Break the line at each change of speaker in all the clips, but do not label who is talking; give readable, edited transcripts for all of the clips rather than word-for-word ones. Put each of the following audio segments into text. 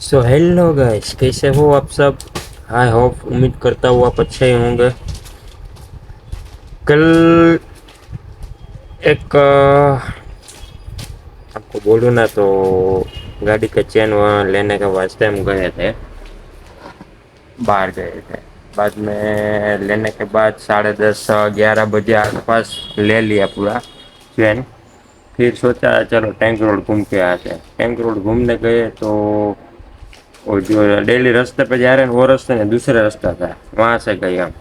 So hello guys, कैसे हो आप सब। आई होप, उम्मीद करता हूँ आप अच्छे ही होंगे। कल एक आपको बोलूँ ना तो गाड़ी का चेन वहाँ लेने के वास्ते हम गए थे, बाहर गए थे। बाद में लेने के बाद 10:30-11 बजे आसपास ले लिया पूरा चेन। फिर सोचा चलो टैंक रोड घूम के आते हैं। टैंक रोड घूमने गए तो वो जो डेली रास्ते पे जा रहे हैं वो रास्ते नहीं, दूसरा रास्ता था, वहाँ से गए हम।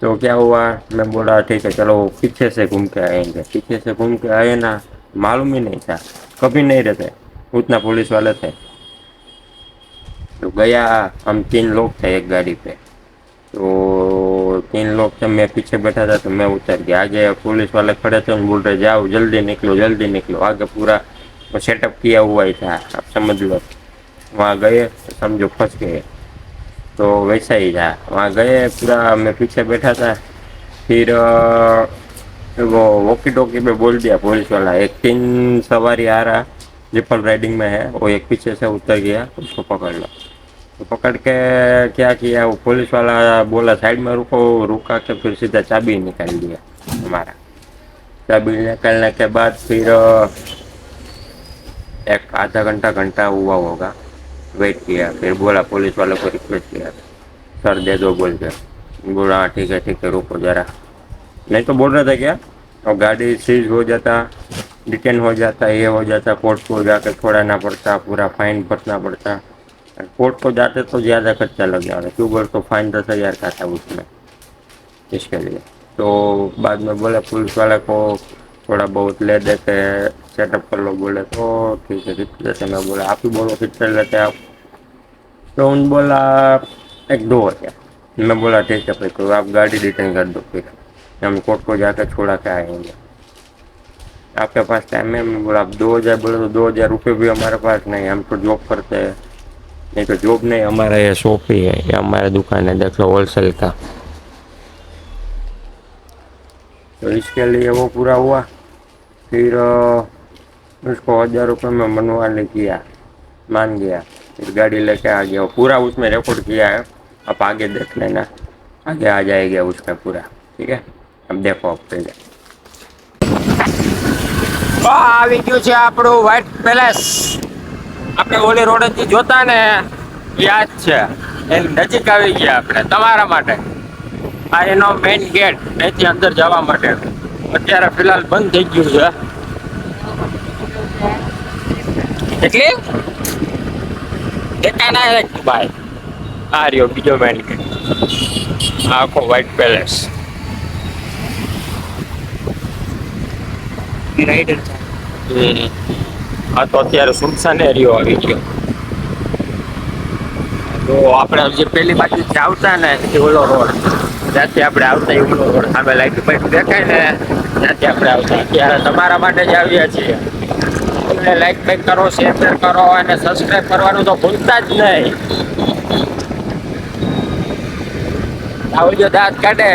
तो क्या हुआ, मैं बोला ठीक है चलो पीछे से घूम के आएंगे। पीछे से घूम के आए ना, मालूम ही नहीं था, कभी नहीं रहते उतना पुलिस वाले थे। तो गया, हम 3 लोग थे एक गाड़ी पे। तो 3 लोग थे, मैं पीछे बैठा था तो मैं उतर गया। आगे पुलिस वाले खड़े थे, बोल रहे जाओ जल्दी निकलो जल्दी निकलो। आगे पूरा वो सेटअप किया हुआ ही था, आप समझ लो। वहाँ गए तो समझो फंस गए। तो वैसा ही था, वहाँ गए पूरा, मैं पीछे बैठा था। फिर वो वॉकी टॉकी पे बोल दिया पुलिस वाला, एक 3 सवारी आ रहा ट्रिपल राइडिंग में है, वो एक पीछे से उतर गया, उसको पकड़ लो। तो पकड़ के क्या किया, वो पुलिस वाला बोला साइड में रुको, रुका के फिर सीधा चाबी निकाल दिया हमारा। चाबी निकालने के बाद फिर एक आधा घंटा घंटा हुआ होगा, वेट किया। फिर बोला पुलिस वालों को रिक्वेस्ट किया, सर दे दो बोल के। बोला हाँ ठीक है रुको ज़रा। नहीं तो बोल रहे थे क्या, और गाड़ी सीज हो जाता, डिटेन हो जाता, ये हो जाता, कोर्ट को जाकर छोड़ाना पड़ता, पूरा फाइन भरना पड़ता। कोर्ट को जाते तो ज़्यादा खर्चा लग जाता, क्यों बोल तो फाइन 10,000 का था उसमें, इसके लिए। तो बाद में बोले पुलिस वाले को थोड़ा बहुत ले देते, सेटअप कर लो। बोले तो ठीक है कितने लेते, मैं बोला आप ही बोलो कितने लेते आप। तो उन बोला 1-2 हज़ार। मैं बोला ठीक है भाई, तो आप गाड़ी रिटर्न कर दो, फिर हम कोर्ट को जाकर छोड़ा के आएंगे, आपके पास टाइम है। मैं बोला आप 2 हज़ार बोले, तो 2,000 रुपये भी हमारे पास नहीं, हम तो जॉब करते हैं। नहीं तो जॉब नहीं, हमारा ये शॉप ही है, ये हमारा दुकान है, देख लो होलसेल का। तो इसके लिए वो पूरा हुआ। फिर उसको 1,000 रुपये में मनवाने किया, मान गया। फिर गाड़ी लेके आ गया, वो पूरा उसमें रिकॉर्ड किया है, आप आगे देख लेना, आगे आ जाएगा उसका पूरा। ठीक है, अब देखो आप पहले। આવી ગયું છે આપણું વ્હાઇટ પેલેસ। આપણે ઓલી રોડેથી જોતા ને યાદ છે, એની નજીક આવી ગયા આપણે તમારા માટે। આ એનો મેઇન ગેટ, અહીંથી અંદર જવા માટે। અત્યારે ફિલહાલ બંધ થઈ ગયું છે। એટલે દેખાના ભાઈ, આ રહ્યો બીજો મેઇન ગેટ, આખો વ્હાઇટ પેલેસ। રાઈડર હા, તો અત્યારે સુનસાન એરિયો આવી ગયો। તો આપણે જે પેલી બાજુથી આવતા ને એ ઓલો રોડ, ત્યાંથી આપણે આવતા એ ઓલો રોડ, સામે લાઈટ બાઈટ દેખાય ને ત્યાંથી આપણે આવતા। ત્યારે તમારા માટે જ આવ્યા છીએ। એટલે લાઈક બાઈક કરો, શેર કરો અને સબસ્ક્રાઈબ કરવાનું તો ભૂલતા જ નહીં। આવજો દાંત કાઢે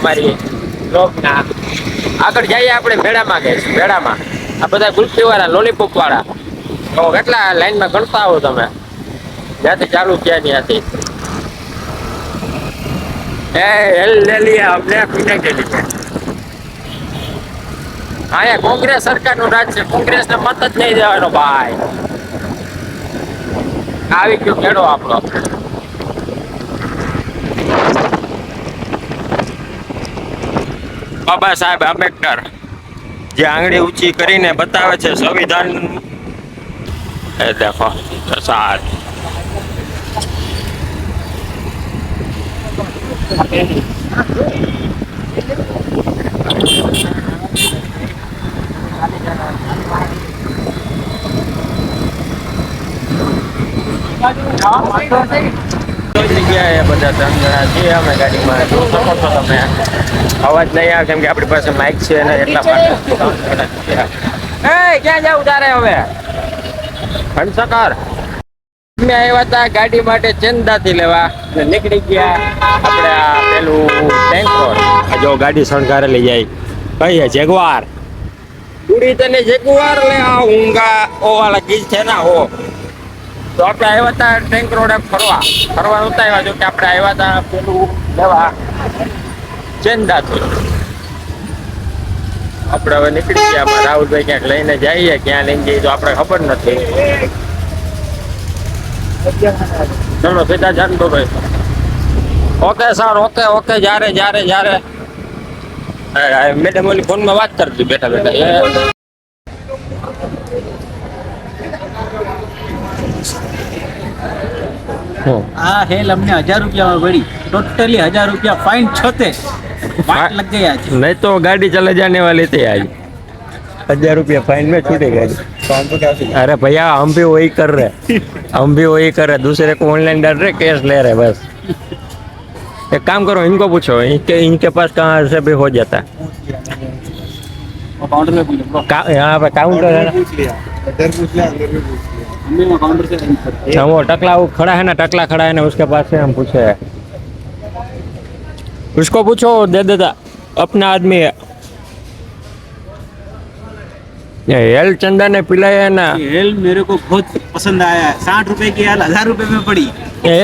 અમારી બ્લોગના। આગળ જઈએ આપણે ભેડામાં, ગઈશ ભેડામાં। આ બધા ગુલ્ફી વાળા, લોલીપોપ વાળા, તો કેટલા લાઈનમાં ગણતા હો તમે, જ્યાંથી ચાલુ થયા ત્યાંથી। એ હેલ લે લીયા અમને પીને કે લીધે। અહીંયા કોંગ્રેસ સરકારનું રાજ છે, કોંગ્રેસને મત જ નહીં દેવાનો ભાઈ। આવી ગયો ખેડો આપણો। બાબા સાહેબ આંબેડકર જે આંગળી ઊંચી કરીને બતાવે છે સંવિધાન, એ દેખો સાહેબ। જગ્યાએ બધા 3 જણા છીએ અમે ગાડીમાં, જોઈ શકો છો તમે। અવાજ નહીં આવે કેમ કે આપણી પાસે માઇક છે ને, એટલા માટે 3 જણા છીએ। એ ક્યાં જાવ તારે હવે ઘનસકર? અમે આવ્યા હતા ગાડી માટે ચંદાથી લેવા, નીકળી ગયા આપણે આ પેલું ટેન્ક રોડ। જો ગાડી શણગારેલી જાય, કઈ જેગવાર પૂરી તને જેગવાર લે આ ઊંઘા ઓ વાળા ગીત છે ના હો, તો આપણે આવ્યા હતા ટેન્ક રોડે ફરવા નહોતા આવ્યા, જો કે આપણે આવ્યા હતા પેલું લેવા ચેન્દાથી. આપણે હવે નીકળી ગયા, રાહુલભાઈ ક્યાંક લઈને જઈએ, ક્યાં લઈને જઈએ તો આપણે ખબર નથી. ચલો સીધા જાન દો ભાઈ. ઓકે સર, ઓકે ઓકે, જ્યારે મેડમ ઓલી ફોનમાં વાત કરતી બેઠા બેઠા.
આ હેલ અમને 1000 રૂપિયામાં પડી, टोटली 1000 रुपया फाइन छोते वाट लग गई आज।
नहीं तो गाड़ी चले जाने वाली थी आज, 1000 रुपया फाइन में छूटे गाड़ी।
तो हमको क्या चाहिए?
अरे भैया हम भी वही कर रहे, दूसरे को ऑनलाइन डाल रहे, कैश ले रहे बस। एक काम करो, इनको पूछो, इनके पास कहाँ से भी हो जाता है।
काउंटर में पूछो,
यहाँ पे काउंटर है ना,
पूछ लिया, इधर पूछ लिया, अंदर भी पूछ लिया।
हमने वो काउंटर से
हाँ, वो टकला वो खड़ा है ना, टकला खड़ा है ना, उसके पास से हम पूछे, उसको पूछो, दे देता, अपना आदमी है। ये हेल चंदा ने पिलाया है ना,
हेल मेरे को बहुत पसंद आया है। 60 रुपए की हेल 1000 रुपए में पड़ी।
ये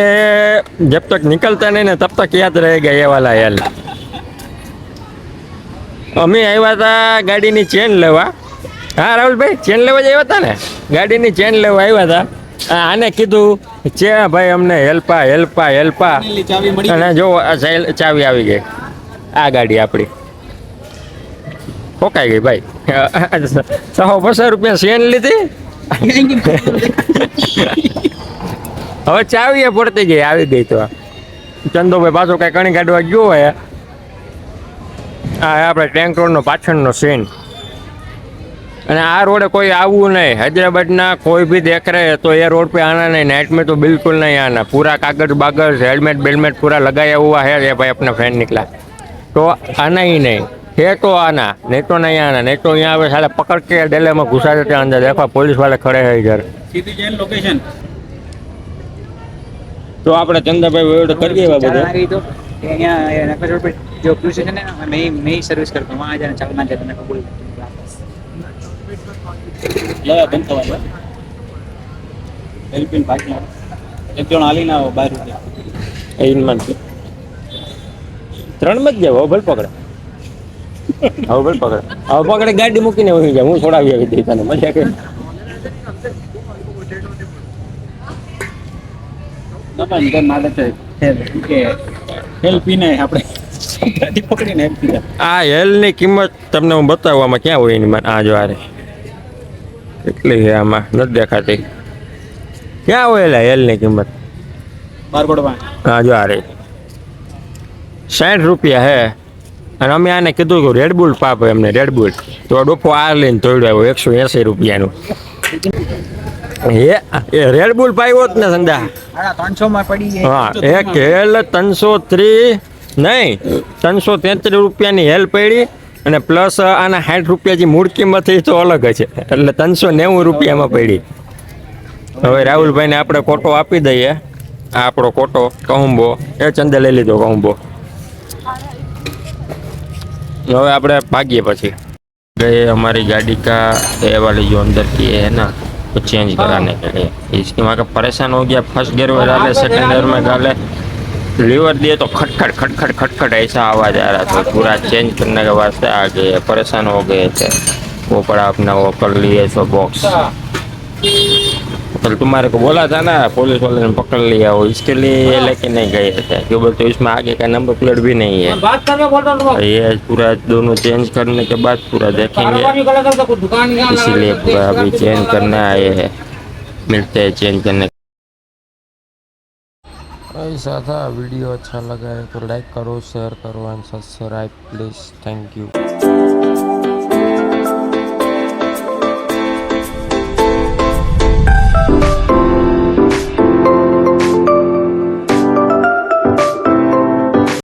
जब तक निकलता नहीं ना तब तक याद रहेगा ये वाला हेल। અમે આવ્યા હતા ગાડીની ચેન લેવા. હા રાહુલભાઈ, ચેન લેવા જ આવ્યા હતા ને, ગાડીની ચેન લેવા આવ્યા હતા. આને કીધું છે ભાઈ અમને હેલ્પા.
ચાવી મળી
અને જો ચાવી આવી ગઈ, આ ગાડી આપણી ઠોકાઈ ગઈ ભાઈ. 150 રૂપિયા ચેન લીધી, હવે ચાવીએ પડતી ગઈ, આવી ગઈ. તો ચંદોભાઈ પાછો કઈ કણી કાઢવા ગયો હોય. આ આપણે ટેન્ક રોડનો પાછળનો સીન. અને આ રોડે કોઈ આવવું नहीं, हैदराबादના कोई भी देख रहे हैं तो ये रोड पे आना नहीं, नाइट में तो बिल्कुल नहीं आना। पूरा कागज बागज हेलमेट बेलमेट पूरा लगाया हुआ है। ये भाई अपना फ्रेंड निकला तो आना ही नहीं है, तो आना नहीं तो नहीं आना। नहीं तो यहाँ पे साले पकड़ के डेले में घुसा देते अंदर। देखो पुलिस वाले खड़े हैं इधर।
सीधी जेल लोकेशन
तो આપણે ચંદાભાઈ વેડ કરી દેવા બધું।
तो यहाँ नक्का रोड पे जो पुलिस स्टेशन है ना, मैं ही सर्विस करता हूँ। वहाँ जाना चलना जाता मैं बोल लगा बंद थवा हेल्पिंग बाइक ना एक जण आली ना 12 रुपया
એનમાં 3 મત જાવ, હવે ભલ પકડે, હવે પકડે ગાડી મૂકીને વહી જાય। હું છોડાવી આવી દઈ તને, મજા કે
ના ઇધર ના લેતે કે હેલ્પ પીને આપણે ગાડી પકડીને હેલ્પ પીને।
આ હેલની કિંમત તમને હું બતાવું, આમાં ક્યાં હોય એની આ જો આરે કેટલી છે, આમાં નથી દેખાતી। ક્યાં હોય હેલની કિંમત?
બારકોડ માં
હા જો આરે 60 રૂપિયા હે। અને અમે આને કીધું કે રેડબુલ પાપ એમને રેડબુલ, તો ડોફો આ લઈને તોડ્યો આવ્યો 180 રૂપિયાનું। એ રેડબુલ પાયો જ ને સંદા।
300 માં પડી છે।
હા, એક હેલ 303 નહીં 333 રૂપિયાની હેલ પડી, અને પ્લસ આના 60 રૂપિયા જે મૂળ કિંમત તો અલગ છે, એટલે 390 રૂપિયામાં પડી। હવે રાહુલભાઈને આપણે કોટો આપી દઈએ। આ આપણો કોટો કહુંબો, એ ચંદે લઈ લીધો કહુંબો। હવે આપણે ભાગીએ। પછી गए हमारी गाड़ी का ये वाली जो अंदर की है ना, तो चेंज कराने के लिए। इसकी वहाँ का परेशान हो गया, फर्स्ट गियर में डाले, सेकंड गियर में डाले, लीवर दिए तो खटखट खटखट खटखट ऐसा आवाज़ आ रहा था। पूरा चेंज करने के वास्ते आ गए, परेशान हो गए थे। वो पड़ा अपना वो कर लिए सो बॉक्स। कल तुम्हारे को बोला था ना, पुलिस वाले ने पकड़ लिया, वो इसके लिए ये लेके नहीं गए थे क्योंकि तो इसमें आगे का नंबर प्लेट भी नहीं है। ये पूरा दोनों चेंज करने के बाद पूरा देखेंगे, इसीलिए पूरा अभी चेंज करने आए हैं। मिलते हैं चेंज करने। ऐसा था। वीडियो अच्छा लगा है तो लाइक करो, शेयर करो and subscribe please. Thank you.